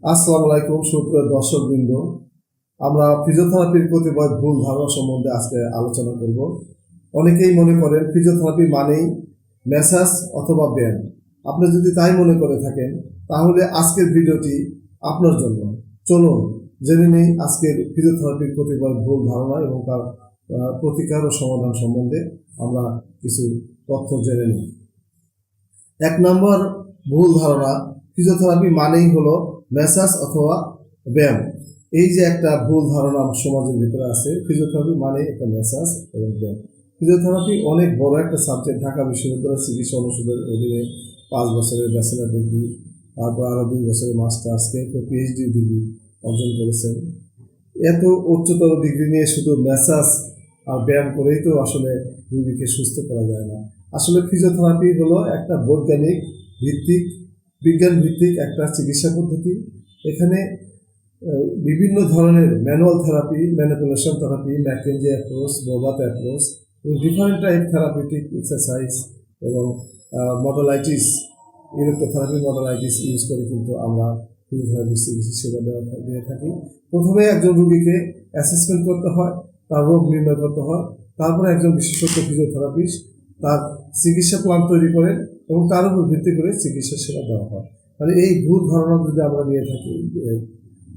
আসসালামু আলাইকুম সুপ্রিয় দর্শকবৃন্দ, আমরা ফিজিওথেরাপির কতিপয় ভুল ধারণা সম্বন্ধে আজকে আলোচনা করব। অনেকেই মনে করেন ফিজিওথেরাপি মানেই ম্যাসাজ অথবা ব্যায়াম। আপনি যদি তাই মনে করে থাকেন তাহলে আজকের ভিডিওটি আপনার জন্য। চলুন জেনে নেই আজকের ফিজিওথেরাপির কতিপয় ভুল ধারণা এবং তার প্রতিকার ও সমাধান সম্বন্ধে আমরা কিছু তথ্য জেনে নিই। 1 নম্বর ভুল ধারণা, ফিজিওথেরাপি মানেই হলো ম্যাসাজ অথবা ব্যায়াম। এই যে একটা ভুল ধারণা সমাজের ভিতরে আছে, ফিজিওথেরাপি মানেই একটা ম্যাসাজ এবং ব্যায়াম। ফিজিওথেরাপি অনেক বড় একটা সাবজেক্ট। ঢাকা বিশ্ববিদ্যালয়ের চিকিৎসা অনুষদের অধীনে 5 বছরের ব্যাচেলার ডিগ্রি, তারপর আরও 2 বছরের মাস্টার্স, কেউ পিএইচডি ডিগ্রি অর্জন করেছেন। এত উচ্চতর ডিগ্রি নিয়ে শুধু ম্যাসাজ আর ব্যায়াম করেই তো আসলে রোগীকে সুস্থ করা যায় না। আসলে ফিজিওথেরাপি হলো একটা বিজ্ঞান ভিত্তিক একটা চিকিৎসা পদ্ধতি। এখানে বিভিন্ন ধরনের manual therapy, manipulation therapy, McKenzie approach, Bobath approach এবং ডিফারেন্ট টাইপ থেরাপিউটিক এক্সারসাইজ এবং মডেলাইটিস, ইলেকট্রোথেরাপি মডেলাইটিস ইউজ করে কিন্তু আমরা ফিজিওথেরাপির চিকিৎসা সেবা দিয়ে থাকি। প্রথমে একজন রোগীকে অ্যাসেসমেন্ট করতে হয়, তার রোগ নির্ণয় করতে হয়, তারপরে একজন বিশেষজ্ঞ ফিজিওথেরাপিস্ট তার চিকিৎসা প্ল্যান তৈরি করেন এবং তার উপর ভিত্তি করে চিকিৎসা সেবা দেওয়া হয়। মানে এই ভুল ধারণা যদি আমরা নিয়ে থাকি,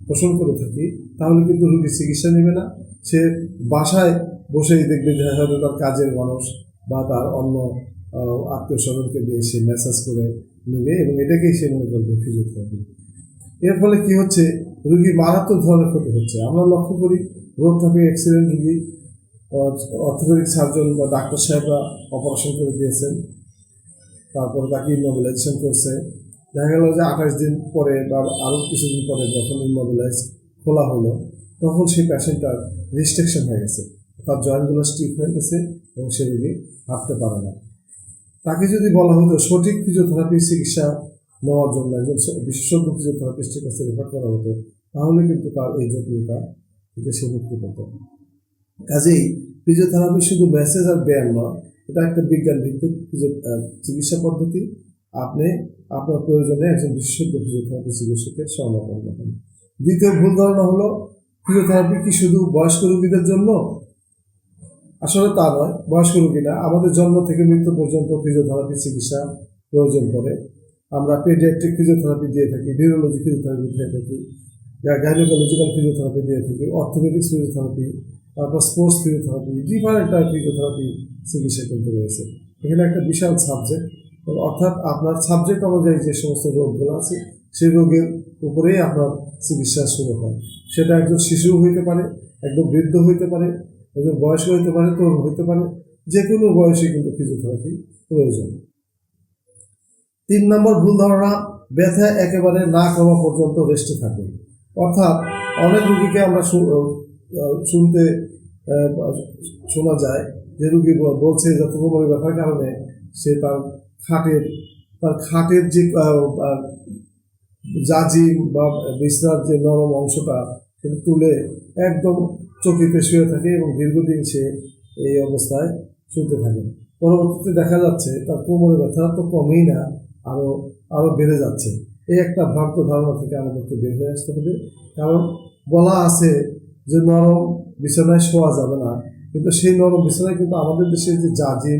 পোষণ করে থাকি, তাহলে কিন্তু রোগী চিকিৎসা নেবে না। সে বাসায় বসেই দেখবে যে হয়তো তার কাজের মানুষ বা তার অন্য আত্মীয় স্বজনকে দিয়ে সে ম্যাসাজ করে নেবে এবং এটাকেই সে মনে করবে ফিজিওথেরাপি। এর ফলে কি হচ্ছে, রোগী মারাত্মক ধরনের ক্ষতি হচ্ছে। আমরা লক্ষ্য করি রোড ট্রাফিক অ্যাক্সিডেন্ট রোগী অর্থোপেডিক সার্জন বা ডাক্তার সাহেবরা অপারেশন করে দিয়েছেন, তারপর তাকে ইমোবিলাইজেশন করছে। দেখা গেল যে 28 দিন পরে বা আরও কিছুদিন পরে যখন ইমোবিলাইজ খোলা হলো, তখন সেই পেশেন্টটার রিস্ট্রিকশন হয়ে গেছে, তার জয়েন্টগুলো স্টিফ হয়ে গেছে এবং সে রোগী হাঁটতে পারে না। তাকে যদি বলা হতো সঠিক ফিজিওথেরাপি চিকিৎসা নেওয়ার জন্য একজন বিশেষজ্ঞ ফিজিওথেরাপিস্টের কাছে রেফার করা হতো, তাহলে কিন্তু তার এই জটিলতা থেকে সে মুক্তি পেত। কাজেই ফিজিওথেরাপি শুধু ম্যাসেজ আর ব্যায়াম নয়, এটা একটা বিজ্ঞান ভিত্তিক চিকিৎসা পদ্ধতি। আপনি আপনার প্রয়োজনে একজন বিশেষজ্ঞ ফিজিওথেরাপি চিকিৎসকের শরণাপন্ন হন। দ্বিতীয় ভুল ধারণা হলো ফিজিওথেরাপি কি শুধু বয়স্ক রোগীদের জন্য? আসলে তা নয়। বয়স্ক রোগী না, আমাদের জন্ম থেকে মৃত্যু পর্যন্ত ফিজিওথেরাপি চিকিৎসা প্রয়োজন পড়ে। আমরা পেডিয়াট্রিক ফিজিওথেরাপি দিয়ে থাকি, নিউরোলজি ফিজিওথেরাপি দিয়ে থাকি, গাইনোকোলজিক্যাল ফিজিওথেরাপি দিয়ে থাকি, অর্থোপেডিক্স ফিজিওথেরাপি, তারপর sports physiotherapy, different type physiotherapy চিকিৎসা কিন্তু রয়েছে। এখানে একটা বিশাল সাবজেক্ট, অর্থাৎ আপনার সাবজেক্ট অনুযায়ী যে সমস্ত রোগগুলো আছে সেই রোগের উপরেই আপনার চিকিৎসা শুরু হয়। সেটা একজন শিশু হইতে পারে, একজন বৃদ্ধ হইতে পারে, একজন বয়স্ক হইতে পারে, তরুণ হইতে পারে, যে কোনো বয়সে কিন্তু ফিজিওথেরাপি প্রয়োজন। 3 নম্বর ভুল ধারণা, ব্যথা একেবারে না কমা পর্যন্ত রেস্টে থাকে। অর্থাৎ অনেক রোগীকে আমরা শোনা যায় যে রোগী বলছে যে কোমরে ব্যথার কারণে সে তার খাটের যে জাজিম বা বিছনার যে নরম অংশটা সেটা তুলে একদম চকিতে শুয়ে থাকে এবং দীর্ঘদিন সে এই অবস্থায় শুতে থাকে। পরবর্তীতে দেখা যাচ্ছে তার কোমরে ব্যথা তো কমেই না, আরও বেড়ে যাচ্ছে। এই একটা ভ্রান্ত ধারণা থেকে আমাদেরকে বের হয়ে আসতে হবে। কারণ বলা আছে যে নরম বিছানায় শোয়া যাবে না, কিন্তু সেই নরম বিছানায় কিন্তু আমাদের দেশে যে জাজিম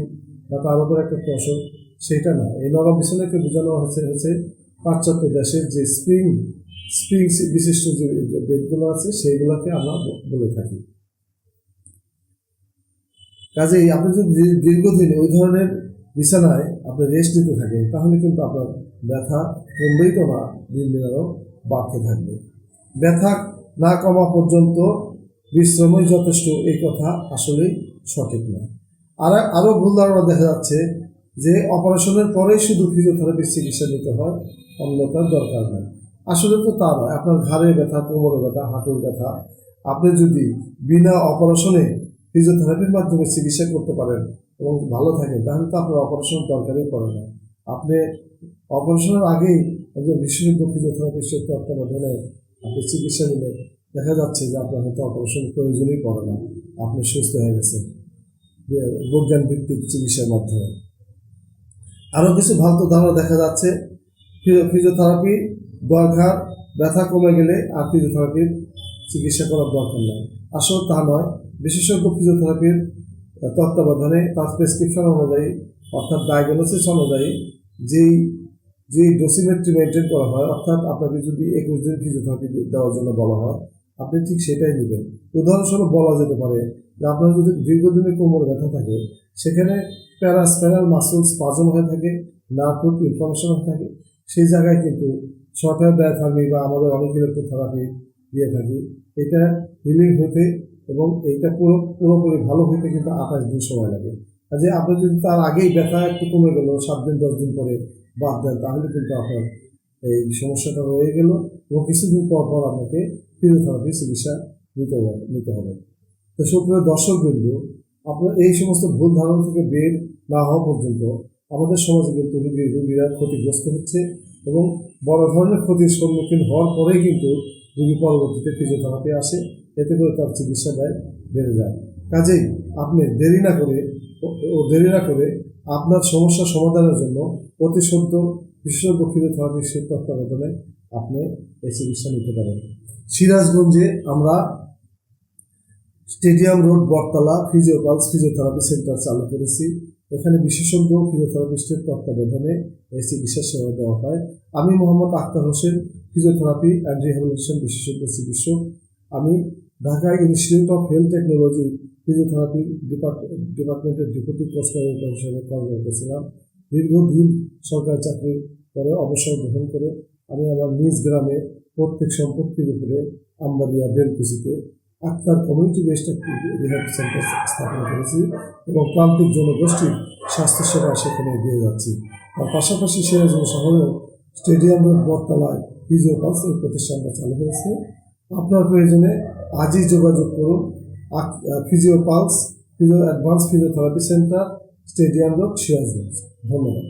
বা তার উপর একটা তোষক, সেটা না। এই নরম বিছানাকে বোঝানো হচ্ছে পাশ্চাত্য দেশের যে স্প্রিং বিশিষ্ট যে বেডগুলো আছে সেইগুলোকে আমরা বলে থাকি। কাজেই আপনি যদি দীর্ঘদিন ওই ধরনের বিছানায় আপনি রেস্ট নিতে থাকেন, তাহলে কিন্তু আপনার ব্যথা কমবেই তো না, দিন দিন আরও বাড়তে থাকবে। ব্যথা না কমা পর্যন্ত বিশ্রামই যথেষ্ট, এই কথা আসলেই সঠিক নয়। আরও ভুল ধারণা দেখা যাচ্ছে যে অপারেশনের পরেই শুধু ফিজিওথেরাপির চিকিৎসা নিতে হয়, অন্যতার দরকার নেই। আসলে তো তা নয়। আপনার ঘাড়ে ব্যথা, কোমরে ব্যথা, হাঁটুর ব্যথা, আপনি যদি বিনা অপারেশনে ফিজিওথেরাপির মাধ্যমে চিকিৎসা করতে পারেন এবং ভালো থাকেন, তাহলে তো আপনার অপারেশনের দরকারই পড়ে না। আপনি অপারেশনের আগেই একজন বিশেষজ্ঞ ফিজিওথেরাপিস্টের তত্ত্বাবধানে আপনি চিকিৎসা নিলে দেখা যাচ্ছে যে আপনার হয়তো অপারেশন প্রয়োজনই পড়ে না, আপনি সুস্থ হয়ে গেছেন বিজ্ঞান ভিত্তিক চিকিৎসার মাধ্যমে। আরও কিছু ভ্রান্ত ধারণা দেখা যাচ্ছে, ফিজিওথেরাপি দরকার ব্যথা কমে গেলে আর ফিজিওথেরাপির চিকিৎসা করার দরকার নাই। আসলে তা নয়, বিশেষজ্ঞ ফিজিওথেরাপির তত্ত্বাবধানে তার প্রেসক্রিপশন অনুযায়ী অর্থাৎ ডায়াগনোসিস অনুযায়ী যেই যেই ডোসিমেট্রি মেনটেন করা হয়, অর্থাৎ আপনাকে যদি 21 দিন ফিজিওথেরাপি দেওয়ার জন্য বলা হয়, আপনি ঠিক সেটাই নেবেন। উদাহরণস্বরূপ বলা যেতে পারে যে আপনার যদি দীর্ঘদিনের কোমর ব্যথা থাকে, সেখানে প্যারাস্পাইনাল মাসল স্পাজম হয়ে থাকে, নার্ভ রুট ইনফ্লামেশন হয়ে থাকে, সেই জায়গায় কিন্তু শর্ট ওয়েভ ডায়াথেরাপি বা আমাদের অনেক ইলেকট্রোথেরাপি দিয়ে থাকি। এটা হিলিং হতে এবং এইটা পুরোপুরি ভালো হতে কিন্তু 28 দিন সময় লাগে। কাজে আপনি যদি তার আগেই ব্যথা একটু কমে গেল 7 দিন 10 দিন পরে বাদ দেন, তাহলে কিন্তু আপনার এই সমস্যাটা রয়ে গেল এবং কিছুদিন পর পর আপনাকে ফিজিওথেরাপি চিকিৎসা নিতে হবে। তো সুপ্রিয় দর্শকবৃন্দ, আপনার এই সমস্ত ভুল ধারণা থেকে বের না হওয়া পর্যন্ত আমাদের সমাজে কিন্তু রোগীরা ক্ষতিগ্রস্ত হচ্ছে এবং বড় ধরনের ক্ষতির সম্মুখীন হওয়ার পরেই কিন্তু রোগী পরবর্তীতে ফিজিওথেরাপি আসে, এতে করে তার চিকিৎসা ব্যয় বেড়ে যায়। কাজেই আপনি দেরি না করে আপনার সমস্যা সমাধানের জন্য অতি সদ্য বিশেষজ্ঞ ফিজিওথেরাপিস্টের তত্ত্বাবধানে আপনি এই চিকিৎসা নিতে পারেন। সিরাজগঞ্জে আমরা স্টেডিয়াম রোড বটতলা ফিজিওপালস ফিজিওথেরাপি সেন্টার চালু করেছি। এখানে বিশেষজ্ঞ ফিজিওথেরাপিস্টের তত্ত্বাবধানে এই চিকিৎসা সেবা দেওয়া হয়। আমি Mohammad Akhtar Hossain, physiotherapy and rehabilitation বিশেষজ্ঞ চিকিৎসক। আমি Dhaka institute of health technology physiotherapy ডিপার্টমেন্টের ডেপুটি কোর্স কোঅর্ডিনেটর হিসেবে কর্মরত ছিলাম। দীর্ঘদিন সরকারি চাকরির পরে অবসর গ্রহণ করে আমি আমার নিজ গ্রামে প্রত্যেক সম্পত্তির উপরে আমবাড়িয়া বেলকুচিতে আক্তার কমিউনিটি বেসড একটি রিহ্যাব সেন্টার স্থাপন করেছি এবং প্রান্তিক জনগোষ্ঠীর স্বাস্থ্যসেবা সেখানে দিয়ে যাচ্ছি। তার পাশাপাশি সিরাজগঞ্জ শহরেও স্টেডিয়াম রোড বটতলায় ফিজিওপালস এই প্রতিষ্ঠানটা চালু হয়েছে। আপনার প্রয়োজনে আজই যোগাযোগ করুন। Physiopulse advance physiotherapy centre, stadium road, Sirajganj. ধন্যবাদ।